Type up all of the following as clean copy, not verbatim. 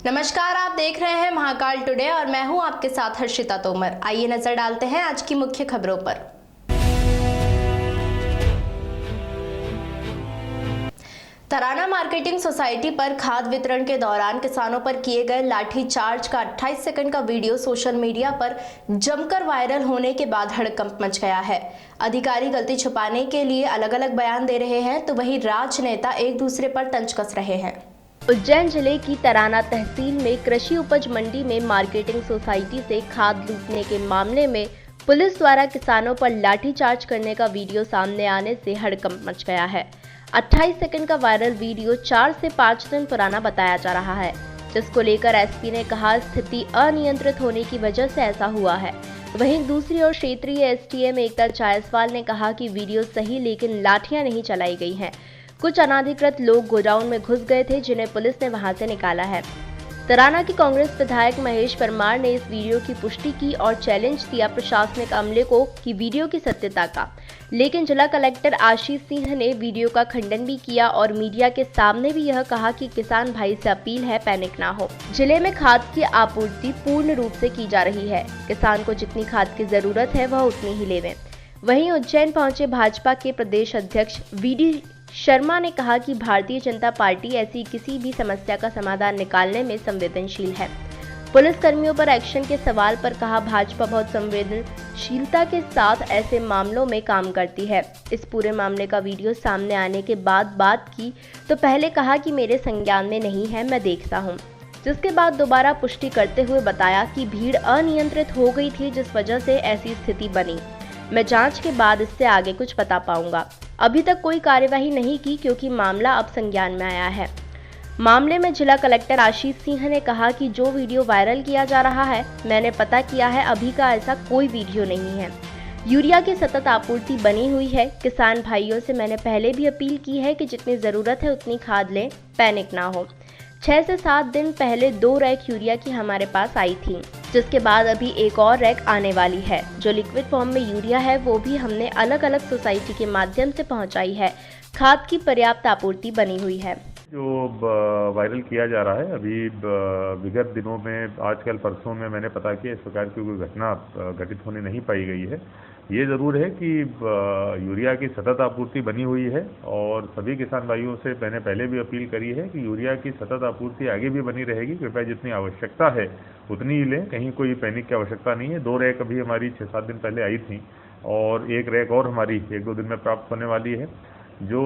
नमस्कार, आप देख रहे हैं महाकाल टुडे और मैं हूं आपके साथ हर्षिता तोमर। आइए नजर डालते हैं आज की मुख्य खबरों पर। तराना मार्केटिंग सोसाइटी पर खाद वितरण के दौरान किसानों पर किए गए लाठीचार्ज का 28 सेकंड का वीडियो सोशल मीडिया पर जमकर वायरल होने के बाद हड़कंप मच गया है। अधिकारी गलती छुपाने के लिए अलग अलग बयान दे रहे हैं, तो वहीं राजनेता एक दूसरे पर तंज कस रहे हैं। उज्जैन जिले की तराना तहसील में कृषि उपज मंडी में मार्केटिंग सोसाइटी से खाद लूटने के मामले में पुलिस द्वारा किसानों पर लाठीचार्ज करने का वीडियो सामने आने से हड़कंप मच गया है। 28 सेकंड का वायरल वीडियो 4 से 5 दिन पुराना बताया जा रहा है, जिसको लेकर एसपी ने कहा स्थिति अनियंत्रित होने की वजह से ऐसा हुआ है। वहीं दूसरी ओर क्षेत्रीय एसडीएम एकता जायसवाल ने कहा कि वीडियो सही, लेकिन लाठियां नहीं चलाई गई हैं। कुछ अनाधिकृत लोग गोडाउन में घुस गए थे, जिन्हें पुलिस ने वहां से निकाला है। तराना की कांग्रेस विधायक महेश परमार ने इस वीडियो की पुष्टि की और चैलेंज दिया प्रशासनिक अमले को कि वीडियो की सत्यता का, लेकिन जिला कलेक्टर आशीष सिंह ने वीडियो का खंडन भी किया और मीडिया के सामने भी यह कहा कि किसान भाई से अपील है, पैनिक ना हो। जिले में खाद की आपूर्ति पूर्ण रूप से की जा रही है, किसान को जितनी खाद की जरूरत है वह उतनी ही लेवें। वहीं उज्जैन पहुंचे भाजपा के प्रदेश अध्यक्ष वीडी शर्मा ने कहा कि भारतीय जनता पार्टी ऐसी किसी भी समस्या का समाधान निकालने में संवेदनशील है। पुलिस कर्मियों पर एक्शन के सवाल पर कहा भाजपा बहुत संवेदनशीलता के साथ ऐसे मामलों में काम करती है। इस पूरे मामले का वीडियो सामने आने के बाद बात की तो पहले कहा कि मेरे संज्ञान में नहीं है, मैं देखता हूँ, जिसके बाद दोबारा पुष्टि करते हुए बताया कि भीड़ अनियंत्रित हो गई थी, जिस वजह से ऐसी स्थिति बनी। मैं जांच के बाद इससे आगे कुछ बता पाऊंगा। अभी तक कोई कार्यवाही नहीं की क्योंकि मामला अब संज्ञान में आया है। मामले में जिला कलेक्टर आशीष सिंह ने कहा कि जो वीडियो वायरल किया जा रहा है, मैंने पता किया है, अभी का ऐसा कोई वीडियो नहीं है। यूरिया की सतत आपूर्ति बनी हुई है। किसान भाइयों से मैंने पहले भी अपील की है कि जितनी जरूरत है उतनी खाद लें, पैनिक ना हो। 6 से 7 दिन पहले 2 रैक यूरिया की हमारे पास आई थी, जिसके बाद अभी एक और रैक आने वाली है। जो लिक्विड फॉर्म में यूरिया है वो भी हमने अलग अलग सोसाइटी के माध्यम से पहुंचाई है। खाद की पर्याप्त आपूर्ति बनी हुई है। जो वायरल किया जा रहा है, अभी विगत दिनों में आजकल परसों में मैंने पता किया इस प्रकार की कोई घटना घटित होने नहीं पाई गई है। ये ज़रूर है कि यूरिया की सतत आपूर्ति बनी हुई है और सभी किसान भाइयों से मैंने पहले भी अपील करी है कि यूरिया की सतत आपूर्ति आगे भी बनी रहेगी। कृपया जितनी आवश्यकता है उतनी ही लें, कहीं कोई पैनिक की आवश्यकता नहीं है। 2 रैक अभी हमारी 6-7 दिन पहले आई थी और 1 रैक और हमारी 1-2 दिन में प्राप्त होने वाली है। जो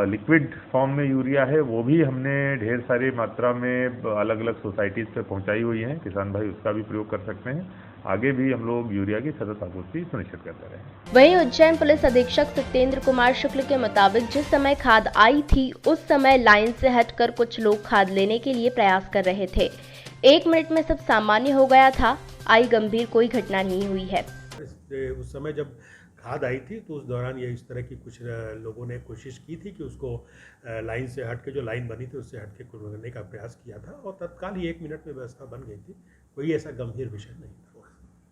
लिक्विड फॉर्म में यूरिया है वो भी हमने ढेर सारी मात्रा में अलग अलग सोसाइटीज़ पे पहुंचाई हुई है। किसान भाई उसका भी प्रयोग कर सकते हैं। आगे भी हम लोग यूरिया की सतत आपूर्ति सुनिश्चित करते रहें। वहीं उज्जैन पुलिस अधीक्षक सत्येंद्र कुमार शुक्ल के मुताबिक जिस समय खाद आई थी उस समय लाइन से हटकर कुछ लोग खाद लेने के लिए प्रयास कर रहे थे। 1 मिनट में सब सामान्य हो गया था। आई गंभीर कोई घटना नहीं हुई है। उस समय जब खाद आई थी तो उस दौरान ये इस तरह की कुछ लोगों ने कोशिश की थी कि उसको लाइन से हट के, जो लाइन बनी थी उससे हट के करने का प्रयास किया था और तत्काल ही 1 मिनट में व्यवस्था बन गई थी। कोई ऐसा गंभीर विषय नहीं था।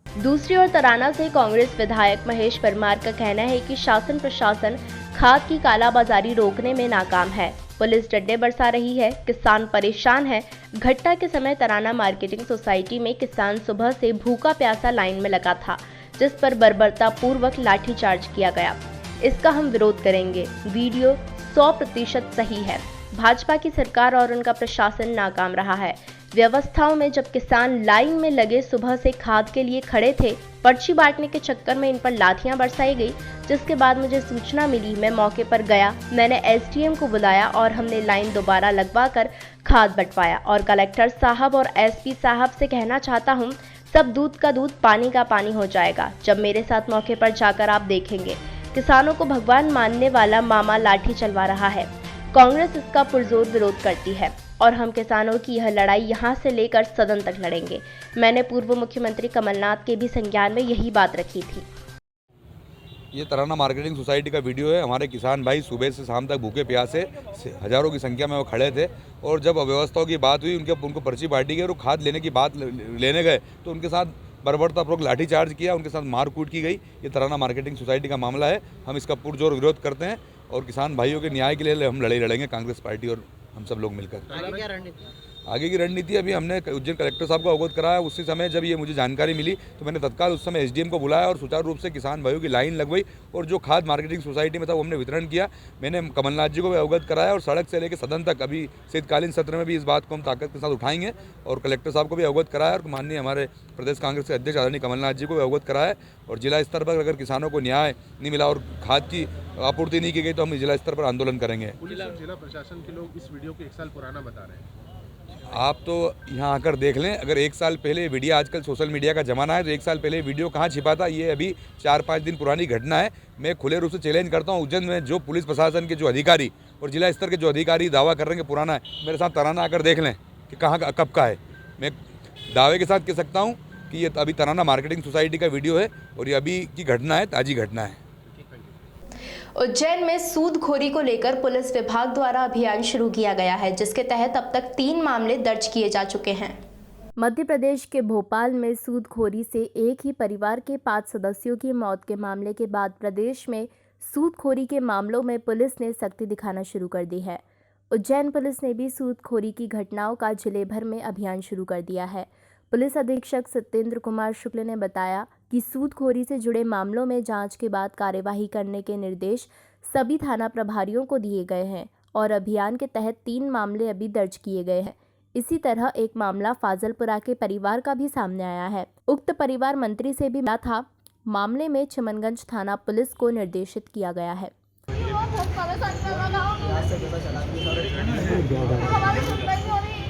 दूसरी ओर तराना से कांग्रेस विधायक महेश परमार का कहना है कि शासन प्रशासन खाद की कालाबाजारी रोकने में नाकाम है। पुलिस डंडे बरसा रही है, किसान परेशान है। घटना के समय तराना मार्केटिंग सोसाइटी में किसान सुबह से भूखा प्यासा लाइन में लगा था, जिस पर बर्बरता पूर्वक लाठीचार्ज किया गया। इसका हम विरोध करेंगे। वीडियो 100% सही है। भाजपा की सरकार और उनका प्रशासन नाकाम रहा है। व्यवस्थाओं में जब किसान लाइन में लगे सुबह से खाद के लिए खड़े थे, पर्ची बांटने के चक्कर में इन पर लाठियां बरसाई गई, जिसके बाद मुझे सूचना मिली। मैं मौके पर गया, मैंने एसडीएम को बुलाया और हमने लाइन दोबारा लगवाकर खाद बंटवाया। और कलेक्टर साहब और एसपी साहब से कहना चाहता हूँ, सब दूध का दूध पानी का पानी हो जाएगा जब मेरे साथ मौके पर जाकर आप देखेंगे। किसानों को भगवान मानने वाला मामा लाठी चलवा रहा है। कांग्रेस इसका पुरजोर विरोध करती है और हम किसानों की यह लड़ाई यहां से लेकर सदन तक लड़ेंगे। मैंने पूर्व मुख्यमंत्री कमलनाथ के भी संज्ञान में यही बात रखी थी। ये तराना मार्केटिंग सोसाइटी का वीडियो है। हमारे किसान भाई सुबह से शाम तक भूखे प्यासे हजारों की संख्या में वो खड़े थे और जब अव्यवस्थाओं की बात हुई, उनको पर्ची बांटी गई और खाद लेने की बात लेने गए तो उनके साथ बर्बरतापूर्वक लाठीचार्ज किया, उनके साथ मारकूट की गई। ये तराना मार्केटिंग सोसाइटी का मामला है। हम इसका पुरजोर विरोध करते हैं और किसान भाइयों के न्याय के लिए हम लड़ाई लड़ेंगे, कांग्रेस पार्टी और हम सब लोग मिलकर। आगे की रणनीति अभी हमने उज्जैन कलेक्टर साहब को अवगत कराया। उसी समय जब ये मुझे जानकारी मिली तो मैंने तत्काल उस समय एसडीएम को बुलाया और सुचारू रूप से किसान भाइयों की लाइन लगवाई और जो खाद मार्केटिंग सोसाइटी में था वो हमने वितरण किया। मैंने कमलनाथ जी को भी अवगत कराया और सड़क से लेकर सदन तक अभी शीतकालीन सत्र में भी इस बात को हम ताकत के साथ उठाएंगे और कलेक्टर साहब को भी अवगत कराया और माननीय हमारे प्रदेश कांग्रेस के अध्यक्ष आदरणीय कमलनाथ जी को भी अवगत कराया। और जिला स्तर पर अगर किसानों को न्याय नहीं मिला और खाद की आपूर्ति नहीं की गई तो हम जिला स्तर पर आंदोलन करेंगे। पुलिस और जिला प्रशासन के लोग इस वीडियो को 1 साल पुराना बता रहे हैं। आप तो यहाँ आकर देख लें, अगर 1 साल पहले वीडियो, आजकल सोशल मीडिया का ज़माना है तो 1 साल पहले वीडियो कहाँ छिपा था, ये अभी 4-5 दिन पुरानी घटना है। मैं खुले रूप से चैलेंज करता हूँ, उज्जैन में जो पुलिस प्रशासन के जो अधिकारी और जिला स्तर के जो अधिकारी दावा कर रहे हैं कि पुराना है, मेरे साथ तराना आकर देख लें कि कहाँ का कब का है। मैं दावे के साथ कह सकता हूँ कि ये अभी तराना मार्केटिंग सोसाइटी का वीडियो है और ये अभी की घटना है, ताज़ी घटना है। उज्जैन में सूदखोरी को लेकर पुलिस विभाग द्वारा अभियान शुरू किया गया है, जिसके तहत अब तक 3 मामले दर्ज किए जा चुके हैं। मध्य प्रदेश के भोपाल में सूदखोरी से एक ही परिवार के 5 सदस्यों की मौत के मामले के बाद प्रदेश में सूदखोरी के मामलों में पुलिस ने सख्ती दिखाना शुरू कर दी है। उज्जैन पुलिस ने भी सूदखोरी की घटनाओं का जिले भर में अभियान शुरू कर दिया है। पुलिस अधीक्षक सत्येंद्र कुमार शुक्ल ने बताया कि सूदखोरी से जुड़े मामलों में जांच के बाद कार्यवाही करने के निर्देश सभी थाना प्रभारियों को दिए गए हैं और अभियान के तहत 3 मामले अभी दर्ज किए गए हैं। इसी तरह एक मामला फाजलपुरा के परिवार का भी सामने आया है। उक्त परिवार मंत्री से भी मिला था। मामले में चिमनगंज थाना पुलिस को निर्देशित किया गया है।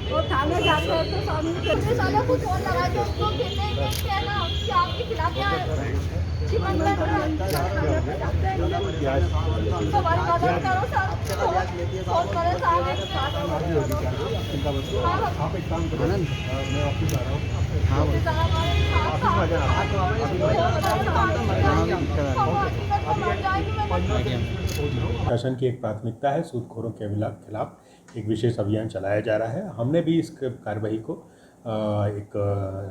वो थाने जाते हैं तो सामने साले कुछ और लगा के उसको कहते हैं ना कि आपके खिलाफ क्या चिमनगंज जाते हैं तो हमारी मदद करो सर, फोन करें साहब। आप एक काम करो, मैं ऑफिस आ रहा हूँ। शासन की एक प्राथमिकता है सूदखोरों के खिलाफ एक विशेष अभियान चलाया जा रहा है। हमने भी इस कार्रवाई को एक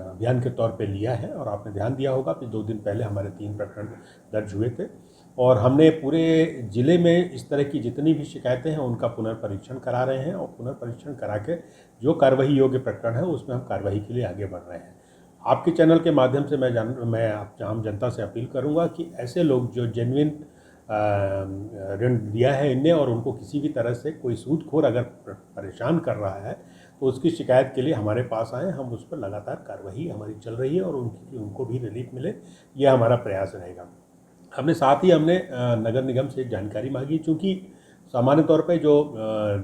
अभियान के तौर पे लिया है और आपने ध्यान दिया होगा कि 2 दिन पहले हमारे 3 प्रकरण दर्ज हुए थे और हमने पूरे ज़िले में इस तरह की जितनी भी शिकायतें हैं उनका पुनर्परीक्षण करा रहे हैं और पुनर्परीक्षण करा के जो कार्रवाई योग्य प्रकरण है उसमें हम कार्रवाई के लिए आगे बढ़ रहे हैं। आपके चैनल के माध्यम से मैं आम जनता से अपील करूँगा कि ऐसे लोग जो जेन्युइन ऋण दिया है इनने और उनको किसी भी तरह से कोई सूदखोर अगर परेशान कर रहा है तो उसकी शिकायत के लिए हमारे पास आएँ। हम उस पर लगातार कार्रवाई हमारी चल रही है और उनको भी रिलीफ मिले, यह हमारा प्रयास रहेगा। साथ ही हमने नगर निगम से जानकारी मांगी, चूँकि सामान्य तौर पे जो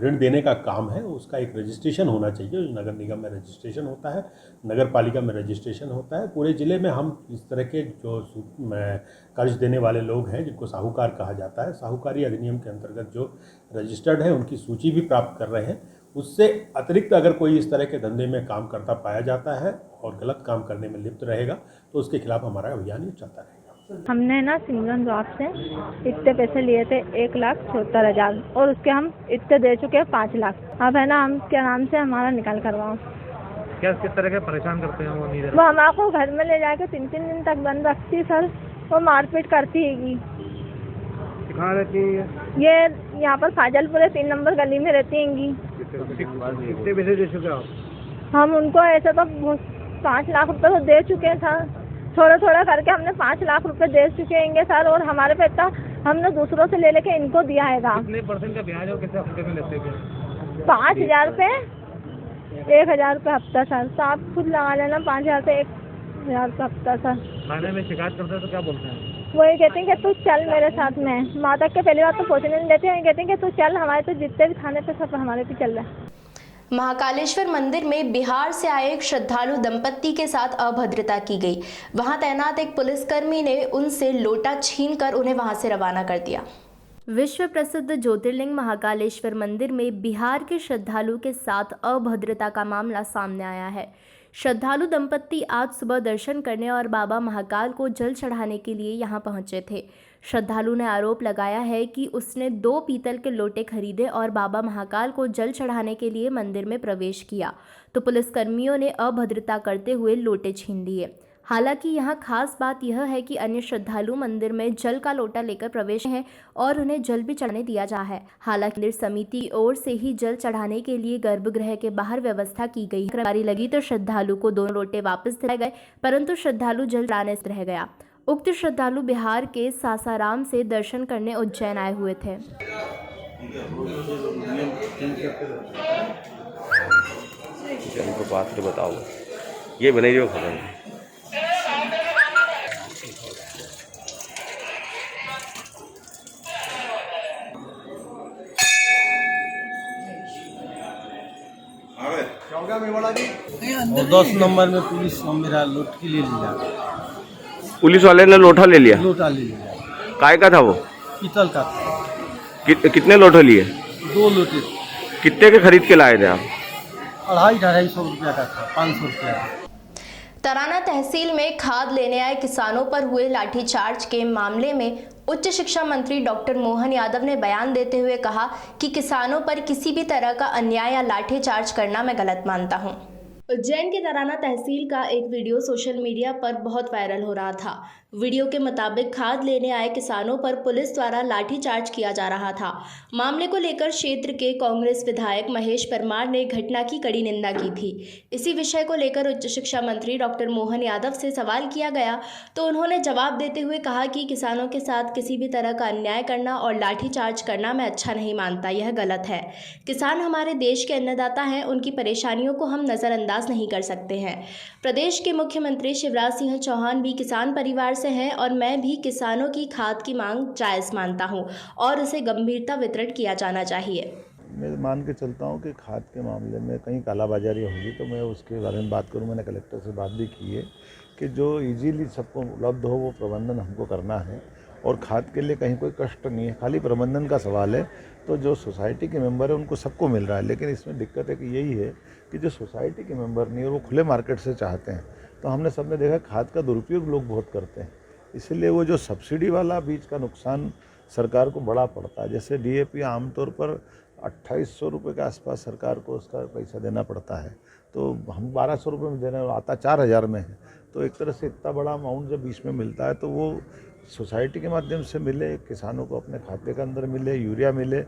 ऋण देने का काम है उसका एक रजिस्ट्रेशन होना चाहिए। नगर निगम में रजिस्ट्रेशन होता है, नगर पालिका में रजिस्ट्रेशन होता है। पूरे ज़िले में हम इस तरह के जो कर्ज देने वाले लोग हैं जिनको साहूकार कहा जाता है, साहूकारी अधिनियम के अंतर्गत जो रजिस्टर्ड है उनकी सूची भी प्राप्त कर रहे हैं। उससे अतिरिक्त अगर कोई इस तरह के धंधे में काम करता पाया जाता है और गलत काम करने में लिप्त रहेगा तो उसके खिलाफ हमारा अभियान ये चलता रहेगा। हमने ना सिमरन जॉब से इतने पैसे लिए थे 1,76,000 और उसके हम इतने दे चुके हैं 5 लाख। अब है ना हम क्या नाम से हमारा निकाल करवाओ। क्या किस तरह के परेशान करते हैं वो हमारे को घर में ले जाके 3-3 दिन तक बंद रखती सर। वो मारपीट करती है। कहाँ रहती है ये यहाँ पर फाजलपुर 3 नंबर गली में रहती हैं। कितने पैसे दे चुके आप? हम उनको ऐसे तो 5 लाख रुपए तो दे चुके हैं सर। थोड़ा थोड़ा करके हमने 5 लाख रुपए दे चुके हैं सर और हमारे पे इतना हमने दूसरों से ले लेके इनको दिया है। कितने % का ब्याज और कितने हफ्ते में लेते हैं? 5,000 रुपये 1,000 रुपये हफ्ता सर। तो आप खुद लगा लेना 5,000 से 1,000 रुपये हफ्ता सर। थाने में शिकायत करते हैं तो क्या बोलते हैं? वही कहते हैं कि तू चल मेरे साथ में। माँ तक के पहली बार तो पहुँचने नहीं देते हैं। कहते हैं कि तू चल, हमारे तो जितने भी थाने पे सब हमारे पे चल रहा है। महाकालेश्वर मंदिर में बिहार से आए एक श्रद्धालु दंपत्ति के साथ अभद्रता की गई। वहां तैनात एक पुलिसकर्मी ने उनसे लोटा छीनकर उन्हें वहां से रवाना कर दिया। विश्व प्रसिद्ध ज्योतिर्लिंग महाकालेश्वर मंदिर में बिहार के श्रद्धालु के साथ अभद्रता का मामला सामने आया है। श्रद्धालु दंपत्ति आज सुबह दर्शन करने और बाबा महाकाल को जल चढ़ाने के लिए यहां पहुंचे थे। श्रद्धालु ने आरोप लगाया है कि उसने 2 पीतल के लोटे खरीदे और बाबा महाकाल को जल चढ़ाने के लिए मंदिर में प्रवेश किया तो पुलिसकर्मियों ने अभद्रता करते हुए लोटे छीन लिए। हालांकि यहां खास बात यह है कि अन्य श्रद्धालु मंदिर में जल का लोटा लेकर प्रवेश हैं और उन्हें जल भी चढ़ाने दिया जा है। हालांकि मंदिर समिति की ओर से ही जल चढ़ाने के लिए गर्भगृह के बाहर व्यवस्था की गई। बारी लगी तो श्रद्धालु को दोनों लोटे वापस दिए गए, परंतु श्रद्धालु जल चढ़ाने से रह गया। उक्त श्रद्धालु बिहार के सासाराम से दर्शन करने उज्जैन आए हुए थे। उनको बात तो बताओ, ये बने जो खबर है। और 10 नंबर में पुलिस मेरा लूट के लिए लिया, पुलिस वाले ने लोटा ले लिया। लोटा ले लिया। काय का था वो? पीतल का था। कितने लोटे लिए? 2 लोटे। कितने के खरीद के लाए थे आप? 250-250 रुपया का था, 500 रुपया का। तराना तहसील में खाद लेने आए किसानों पर हुए लाठीचार्ज के मामले में उच्च शिक्षा मंत्री डॉक्टर मोहन यादव ने बयान देते हुए कहा कि किसानों पर किसी भी तरह का अन्याय या लाठीचार्ज करना मैं गलत मानता हूं। उज्जैन के तराना तहसील का एक वीडियो सोशल मीडिया पर बहुत वायरल हो रहा था। वीडियो के मुताबिक खाद लेने आए किसानों पर पुलिस द्वारा लाठीचार्ज किया जा रहा था। मामले को लेकर क्षेत्र के कांग्रेस विधायक महेश परमार ने घटना की कड़ी निंदा की थी। इसी विषय को लेकर उच्च शिक्षा मंत्री डॉक्टर मोहन यादव से सवाल किया गया तो उन्होंने जवाब देते हुए कहा कि किसानों के साथ किसी भी तरह का अन्याय करना और लाठीचार्ज करना मैं अच्छा नहीं मानता, यह गलत है। किसान हमारे देश के अन्नदाता हैं, उनकी परेशानियों को हम नज़रअंदाज नहीं कर सकते हैं। प्रदेश के मुख्यमंत्री शिवराज सिंह चौहान भी किसान परिवार से हैं और मैं भी किसानों की खाद की मांग जायज़ मानता हूं और उसे गंभीरता वितरण किया जाना चाहिए। मैं मान के चलता हूं कि खाद के मामले में कहीं कालाबाजारी होगी तो मैं उसके बारे में बात करूं। मैंने कलेक्टर से बात भी की है कि जो इजीली सबको उपलब्ध हो वो प्रबंधन हमको करना है और खाद के लिए कहीं कोई कष्ट नहीं है, खाली प्रबंधन का सवाल है। तो जो सोसाइटी के मेंबर है उनको सबको मिल रहा है, लेकिन इसमें दिक्कत है कि यही है कि जो सोसाइटी के मेंबर नहीं है वो खुले मार्केट से चाहते हैं। तो हमने सबने देखा खाद का दुरुपयोग लोग बहुत करते हैं, इसलिए वो जो सब्सिडी वाला बीज का नुकसान सरकार को बड़ा पड़ता है। जैसे DAP आमतौर पर 2800 रुपये के आसपास सरकार को उसका पैसा देना पड़ता है, तो हम 1200 रुपये में देना आता 4000 में है। तो एक तरह से इतना बड़ा अमाउंट जब बीच में मिलता है तो वो सोसाइटी के माध्यम से मिले, किसानों को अपने खाते के अंदर मिले, यूरिया मिले,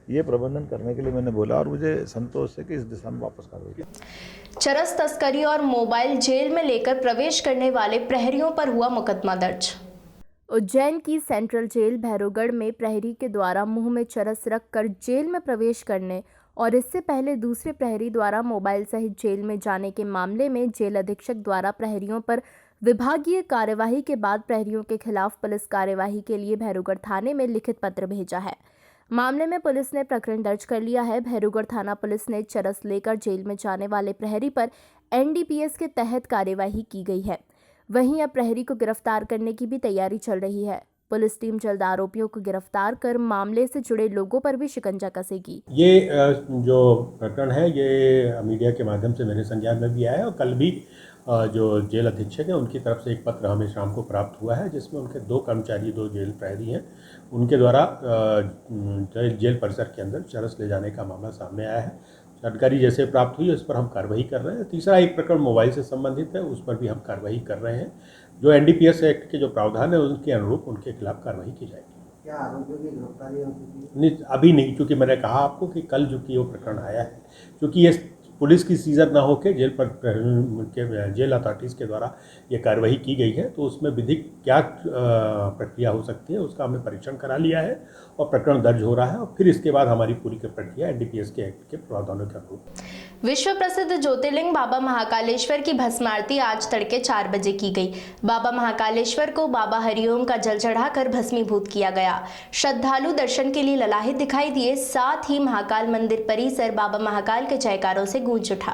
ये प्रबंधन करने के लिए मैंने बोला और मुझे संतोष है कि इस दिशा में वापस कार्रवाई की। चरस तस्करी और मोबाइल जेल में लेकर प्रवेश करने वाले प्रहरियों पर हुआ मुकदमा दर्ज। उज्जैन की सेंट्रल जेल भैरवगढ़ में प्रहरी के द्वारा मुंह में चरस रखकर जेल में प्रवेश करने और इससे पहले दूसरे प्रहरी द्वारा मोबाइल सहित जेल में जाने के मामले में जेल अधीक्षक द्वारा प्रहरियों पर विभागीय कार्यवाही के बाद प्रहरियों के खिलाफ पुलिस कार्यवाही के लिए भैरवगढ़ थाने में लिखित पत्र भेजा है। मामले में पुलिस ने प्रकरण दर्ज कर लिया है। भैरवगढ़ थाना पुलिस ने चरस लेकर जेल में जाने वाले प्रहरी पर NDPS के तहत कार्यवाही की गई है। वहीं अब प्रहरी को गिरफ्तार करने की भी तैयारी चल रही है। पुलिस टीम जल्द आरोपियों को गिरफ्तार कर मामले से जुड़े लोगों पर भी शिकंजा कसेगी। ये जो प्रकरण है ये मीडिया के माध्यम से मेरे संज्ञान में भी आया है और कल भी जो जेल अधीक्षक है उनकी तरफ से एक पत्र हमें शाम को प्राप्त हुआ है जिसमें उनके 2 कर्मचारी 2 जेल प्रहरी हैं उनके द्वारा जेल परिसर के अंदर चरस ले जाने का मामला सामने आया है। जानकारी जैसे प्राप्त हुई उस पर हम कार्रवाई कर रहे हैं। तीसरा एक प्रकरण मोबाइल से संबंधित है, उस पर भी हम कार्रवाई कर रहे हैं। जो NDPS एक्ट के जो प्रावधान है उनके अनुरूप उनके खिलाफ कार्रवाई की जाएगी। क्या आरोपियों की गिरफ्तारी हो चुकी है? नहीं, अभी नहीं, क्योंकि मैंने कहा आपको कि कल जो कि वो प्रकरण आया है, क्योंकि ये पुलिस की सीजन ना होकर जेल अथॉरिटीज़ के द्वारा ये कार्रवाई की गई है, तो उसमें विधिक क्या प्रक्रिया हो सकती है उसका हमने परीक्षण करा लिया है और प्रकरण दर्ज हो रहा है और फिर इसके बाद हमारी पूरी प्रक्रिया NDPS के एक्ट के प्रावधानों के अनुरूप। विश्व प्रसिद्ध ज्योतिर्लिंग बाबा महाकालेश्वर की भस्म आरती आज तड़के 4 बजे की गई। बाबा महाकालेश्वर को बाबा हरिओम का जल चढ़ाकर भस्मीभूत किया गया। श्रद्धालु दर्शन के लिए ललाहित दिखाई दिए, साथ ही महाकाल मंदिर परिसर बाबा महाकाल के जयकारों से गूंज उठा।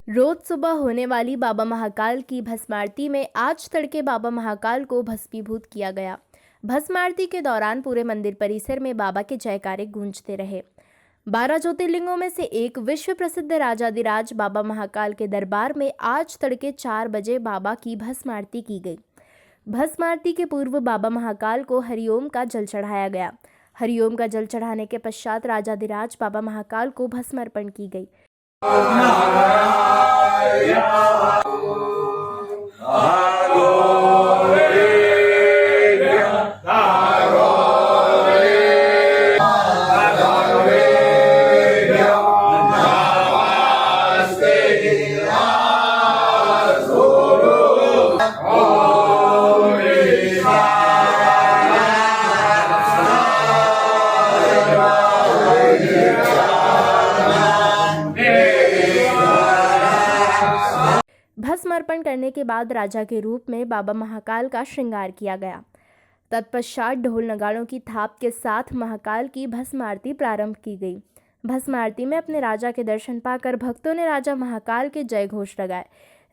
रोज सुबह होने वाली बाबा महाकाल की भस्म आरती में आज तड़के बाबा महाकाल को भस्मीभूत किया गया। भस्म आरती के दौरान पूरे मंदिर परिसर में बाबा के जयकारे गूंजते रहे। 12 ज्योतिर्लिंगों में से एक विश्व प्रसिद्ध राजाधिराज बाबा महाकाल के दरबार में आज तड़के 4 बजे बाबा की भस्म आरती की गई। भस्म आरती के पूर्व बाबा महाकाल को हरिओम का जल चढ़ाया गया। हरिओम का जल चढ़ाने के पश्चात राजाधिराज बाबा महाकाल को भस्म अर्पण की गई। Hallelujah. भस्म अर्पण करने के बाद राजा के रूप में बाबा महाकाल का श्रृंगार किया गया। तत्पश्चात ढोल नगाड़ों की थाप के साथ महाकाल की भस्म आरती प्रारंभ की गई। भस्म आरती में अपने राजा के दर्शन पाकर भक्तों ने राजा महाकाल के जय घोष लगाए।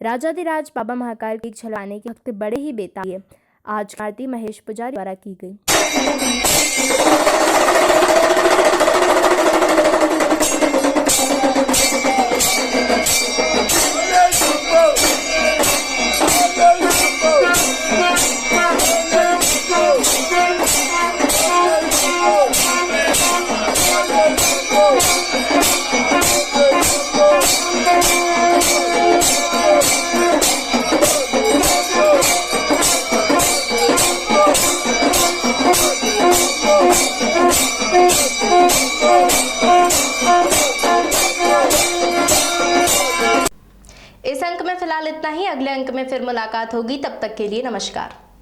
राजाधिराज बाबा महाकाल की झलकाने के भक्त बड़े ही बेताब थे। आज आरती महेश पुजारी द्वारा की गई। इस अंक में फिलहाल इतना ही। अगले अंक में फिर मुलाकात होगी। तब तक के लिए नमस्कार।